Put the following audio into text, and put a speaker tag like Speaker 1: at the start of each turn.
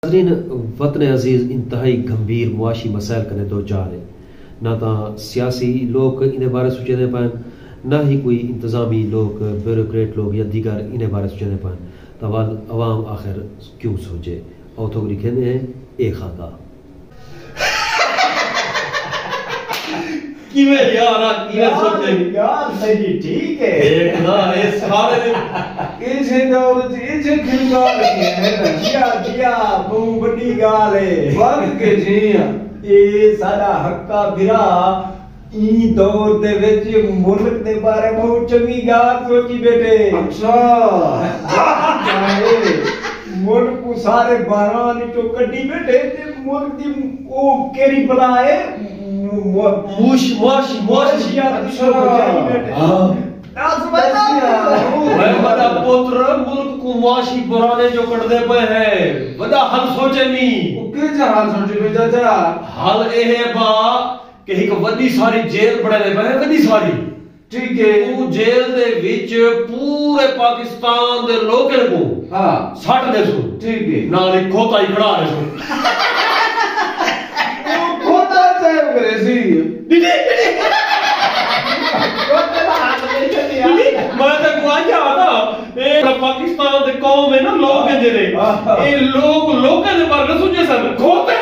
Speaker 1: वतन अजीज इंतहाई गंभीर मुआशी मसाइल कने दो चार है। ना तो सियासी लोग इन बारे सोचने पान, ना ही कोई इंतजामी लोग, ब्यूरोक्रेट लोग या दीगर इन बारे सोचने पान। तो अवाम आखिर क्यों सोचे? और तो लिखे हैं एक खाता
Speaker 2: किवें यार सोचे
Speaker 3: यार सही ठीक है।
Speaker 2: एक ना ये सारे
Speaker 3: इसे दौर इसे खिलगाल के है जिया जिया बहुत बड़ी गाल है वक्त के जिया ये साडा हक्का बिरा ई दौर दे विच मुल्क दे बारे बहुत चंगी गाल सोची बैठे। अच्छा मुल्क को सारे 12 नी तो कड्डी बैठे ते मुल्क दी ओ केरी बनाए मुश यार अच्छा
Speaker 2: मैं बड़ा पुत्र मुल्क को मुआशी बुराने जो करते पे है बड़ा हल सोचे नी
Speaker 3: के हाल सोचे पे चाचा
Speaker 2: हल ए है बा कि एक वड्डी सारी जेल बने पे है वड्डी सारी
Speaker 3: ठीक है
Speaker 2: वो जेल दे विच पूरे पाकिस्तान दे लोगों को
Speaker 3: हां
Speaker 2: सट दे सो
Speaker 3: ठीक है
Speaker 2: नाल एक खोता ही खड़ा है सो
Speaker 3: खोता चाहे करे सी
Speaker 2: मैं तो गुआया था ए पाकिस्तान दे कौम है ना लोग जेरे ए लोग लोगों दे बारे सोचे सन खोते